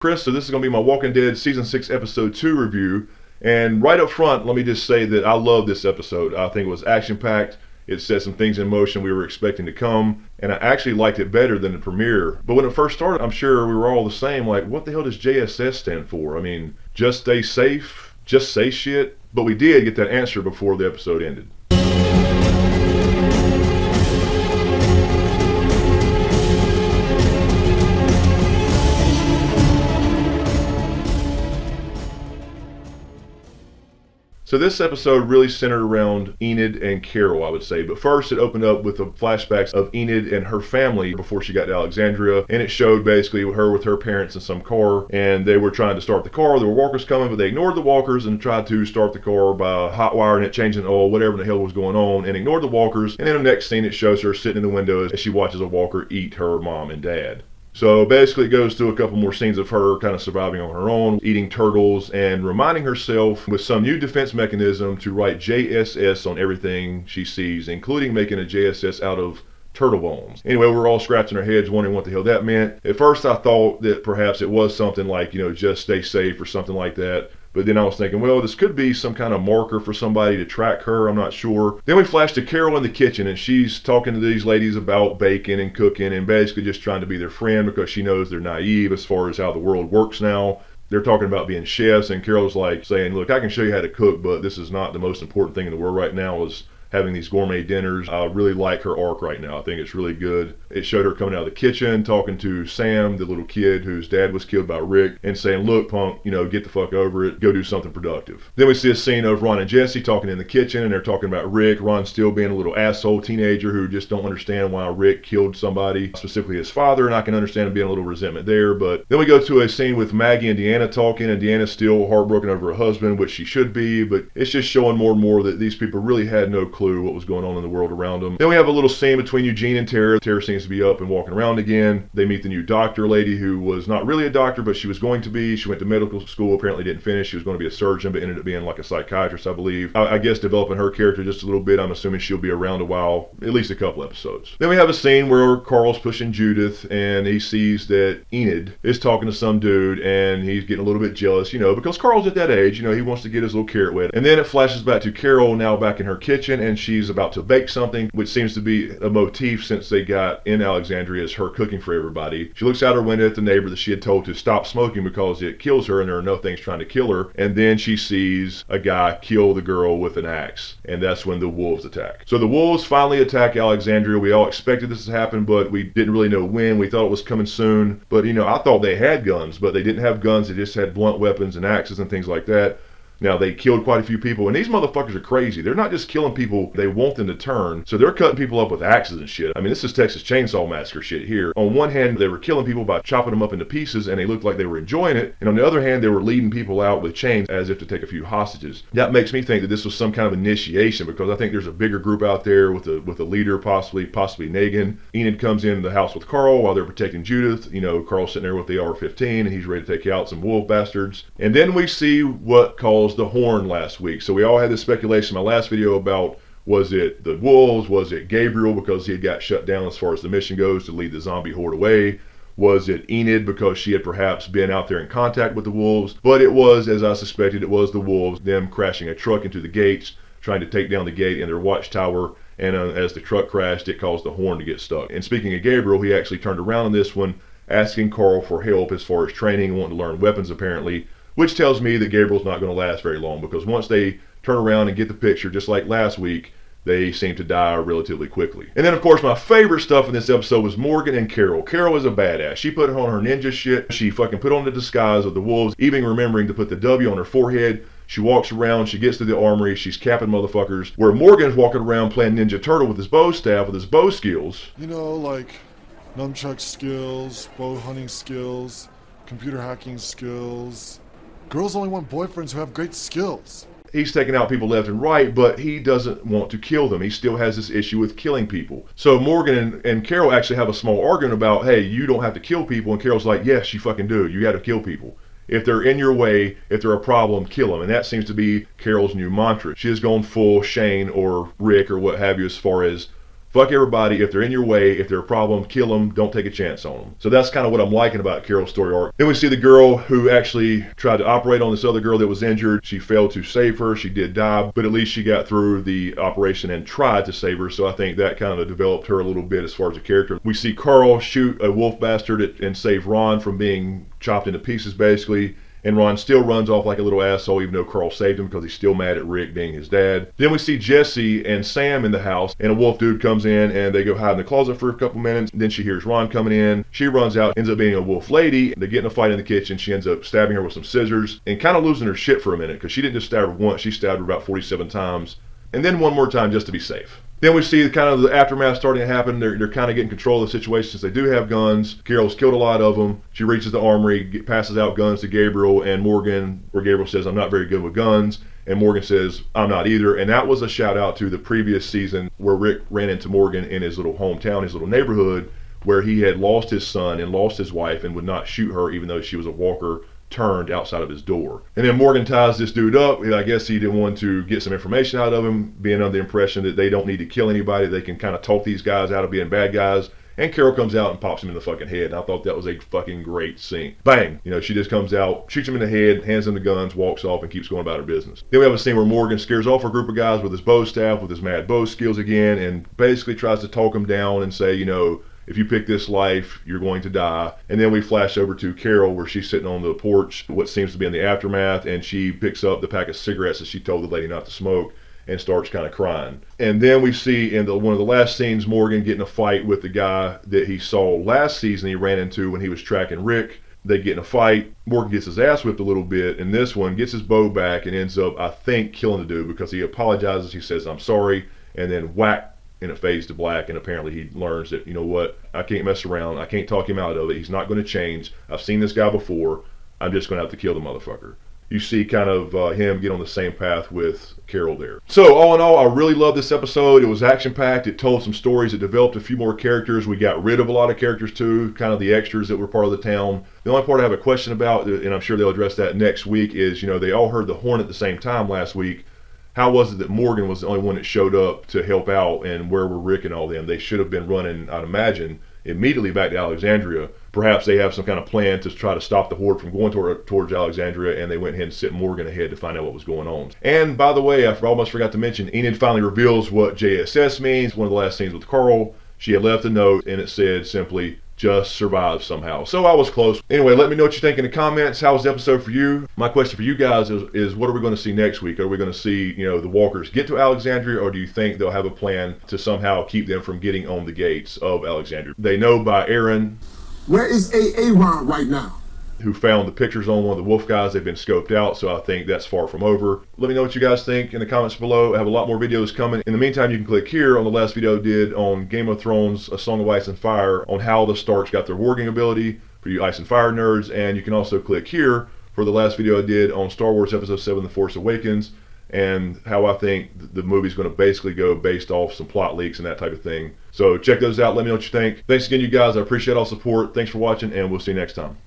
Chris, so this is going to be my Walking Dead Season 6 Episode 2 review. And right up front, let me just say that I love this episode. I think it was action-packed. It set some things in motion we were expecting to come. And I actually liked it better than the premiere. But when it first started, I'm sure we were all the same. Like, what the hell does JSS stand for? I mean, just stay safe? Just say shit? But we did get that answer before the episode ended. So this episode really centered around Enid and Carol, I would say. But first, it opened up with the flashbacks of Enid and her family before she got to Alexandria. And it showed basically her with her parents in some car. And they were trying to start the car. There were walkers coming, but they ignored the walkers and tried to start the car by hot wiring it, changing the oil, whatever the hell was going on, and ignored the walkers. And in the next scene, it shows her sitting in the window as she watches a walker eat her mom and dad. So basically it goes through a couple more scenes of her kind of surviving on her own, eating turtles, and reminding herself with some new defense mechanism to write JSS on everything she sees, including making a JSS out of turtle bones. Anyway, we're all scratching our heads wondering what the hell that meant. At first I thought that perhaps it was something like, just stay safe or something like that. But then I was thinking, well, this could be some kind of marker for somebody to track her. I'm not sure. Then we flash to Carol in the kitchen, and she's talking to these ladies about baking and cooking and basically just trying to be their friend because she knows they're naive as far as how the world works now. They're talking about being chefs, and Carol's like saying, look, I can show you how to cook, but this is not the most important thing in the world right now is having these gourmet dinners. I really like her arc right now. I think it's really good. It showed her coming out of the kitchen, talking to Sam, the little kid whose dad was killed by Rick, and saying, look, punk, get the fuck over it. Go do something productive. Then we see a scene of Ron and Jesse talking in the kitchen, and they're talking about Rick. Ron still being a little asshole teenager who just don't understand why Rick killed somebody, specifically his father, and I can understand him being a little resentment there. But then we go to a scene with Maggie and Deanna talking, and Deanna's still heartbroken over her husband, which she should be, but it's just showing more and more that these people really had no clue what was going on in the world around them. Then we have a little scene between Eugene and Tara. Tara seems to be up and walking around again. They meet the new doctor lady who was not really a doctor, but she was going to be. She went to medical school, apparently didn't finish. She was going to be a surgeon, but ended up being like a psychiatrist, I believe. I guess developing her character just a little bit. I'm assuming she'll be around a while, at least a couple episodes. Then we have a scene where Carl's pushing Judith, and he sees that Enid is talking to some dude, and he's getting a little bit jealous, because Carl's at that age, he wants to get his little carrot wet. And then it flashes back to Carol now back in her kitchen, and she's about to bake something, which seems to be a motif since they got in Alexandria, is her cooking for everybody. She looks out her window at the neighbor that she had told to stop smoking because it kills her and there are no things trying to kill her. And then she sees a guy kill the girl with an axe. And that's when the wolves attack. So the wolves finally attack Alexandria. We all expected this to happen, but we didn't really know when. We thought it was coming soon. But I thought they had guns, but they didn't have guns. They just had blunt weapons and axes and things like that. Now, they killed quite a few people, and these motherfuckers are crazy. They're not just killing people they want them to turn, so they're cutting people up with axes and shit. I mean, this is Texas Chainsaw Massacre shit here. On one hand, they were killing people by chopping them up into pieces, and they looked like they were enjoying it, and on the other hand, they were leading people out with chains as if to take a few hostages. That makes me think that this was some kind of initiation, because I think there's a bigger group out there with a leader, possibly Negan. Enid comes into the house with Carl while they're protecting Judith. Carl's sitting there with the AR-15, and he's ready to take out some wolf bastards. And then we see what caused the horn last week. So we all had this speculation in my last video about, was it the wolves? Was it Gabriel because he had got shut down as far as the mission goes to lead the zombie horde away? Was it Enid because she had perhaps been out there in contact with the wolves? But it was, as I suspected, it was the wolves, them crashing a truck into the gates, trying to take down the gate in their watchtower. And as the truck crashed, it caused the horn to get stuck. And speaking of Gabriel, he actually turned around on this one, asking Carl for help as far as training, wanting to learn weapons apparently, which tells me that Gabriel's not going to last very long, because once they turn around and get the picture, just like last week, they seem to die relatively quickly. And then, of course, my favorite stuff in this episode was Morgan and Carol. Carol is a badass. She put on her ninja shit. She fucking put on the disguise of the wolves, even remembering to put the W on her forehead. She walks around, she gets to the armory, she's capping motherfuckers, where Morgan's walking around playing Ninja Turtle with his bow staff, with his bow skills. Like nunchuck skills, bow hunting skills, computer hacking skills. Girls only want boyfriends who have great skills. He's taking out people left and right, but he doesn't want to kill them. He still has this issue with killing people. So Morgan and Carol actually have a small argument about, hey, you don't have to kill people. And Carol's like, yes, you fucking do. You got to kill people. If they're in your way, if they're a problem, kill them. And that seems to be Carol's new mantra. She has gone full Shane or Rick or what have you as far as Fuck everybody. If they're in your way, if they're a problem, kill them. Don't take a chance on them. So that's kind of what I'm liking about Carol's story arc. Then we see the girl who actually tried to operate on this other girl that was injured. She failed to save her. She did die, but at least she got through the operation and tried to save her. So I think that kind of developed her a little bit as far as a character. We see Carl shoot a wolf bastard and save Ron from being chopped into pieces, basically. And Ron still runs off like a little asshole, even though Carl saved him, because he's still mad at Rick being his dad. Then we see Jesse and Sam in the house, and a wolf dude comes in, and they go hide in the closet for a couple minutes. Then she hears Ron coming in. She runs out, ends up being a wolf lady. They get in a fight in the kitchen. She ends up stabbing her with some scissors, and kind of losing her shit for a minute, because she didn't just stab her once, she stabbed her about 47 times. And then one more time just to be safe. Then we see kind of the aftermath starting to happen. They're kind of getting control of the situation since they do have guns. Carol's killed a lot of them. She reaches the armory, passes out guns to Gabriel and Morgan, where Gabriel says, I'm not very good with guns. And Morgan says, I'm not either. And that was a shout out to the previous season where Rick ran into Morgan in his little hometown, his little neighborhood, where he had lost his son and lost his wife and would not shoot her even though she was a walker turned outside of his door. And then Morgan ties this dude up. I guess he didn't want to get some information out of him, being under the impression that they don't need to kill anybody. They can kind of talk these guys out of being bad guys. And Carol comes out and pops him in the fucking head. And I thought that was a fucking great scene. Bang! You know, she just comes out, shoots him in the head, hands him the guns, walks off, and keeps going about her business. Then we have a scene where Morgan scares off a group of guys with his bow staff, with his mad bow skills again, and basically tries to talk them down and say, you know, if you pick this life, you're going to die. And then we flash over to Carol, where she's sitting on the porch, what seems to be in the aftermath, and she picks up the pack of cigarettes that she told the lady not to smoke and starts kind of crying. And then we see in one of the last scenes, Morgan getting a fight with the guy that he saw last season he ran into when he was tracking Rick. They get in a fight. Morgan gets his ass whipped a little bit, and this one gets his bow back and ends up, I think, killing the dude, because he apologizes. He says, I'm sorry, and then whack, and it fades to black. And apparently he learns that, you know what, I can't mess around. I can't talk him out of it. He's not going to change. I've seen this guy before. I'm just going to have to kill the motherfucker. You see kind of him get on the same path with Carol there. So all in all, I really love this episode. It was action-packed. It told some stories. It developed a few more characters. We got rid of a lot of characters too, kind of the extras that were part of the town. The only part I have a question about, and I'm sure they'll address that next week, is, you know, they all heard the horn at the same time last week. How was it that Morgan was the only one that showed up to help out, and where were Rick and all them? They should have been running, I'd imagine, immediately back to Alexandria. Perhaps they have some kind of plan to try to stop the horde from going towards Alexandria, and they went ahead and sent Morgan ahead to find out what was going on. And by the way, I almost forgot to mention, Enid finally reveals what JSS means. One of the last scenes with Carl, she had left a note, and it said simply, just survive somehow. So I was close. Anyway, let me know what you think in the comments. How was the episode for you? My question for you guys is what are we going to see next week? Are we going to see, you know, the walkers get to Alexandria, or do you think they'll have a plan to somehow keep them from getting on the gates of Alexandria? They know by Aaron, where is Aaron right now? Who found the pictures on one of the wolf guys. They've been scoped out, so I think that's far from over. Let me know what you guys think in the comments below. I have a lot more videos coming. In the meantime, you can click here on the last video I did on Game of Thrones, A Song of Ice and Fire, on how the Starks got their warging ability for you Ice and Fire nerds. And you can also click here for the last video I did on Star Wars Episode 7, The Force Awakens, and how I think the movie's going to basically go based off some plot leaks and that type of thing. So check those out. Let me know what you think. Thanks again, you guys. I appreciate all the support. Thanks for watching, and we'll see you next time.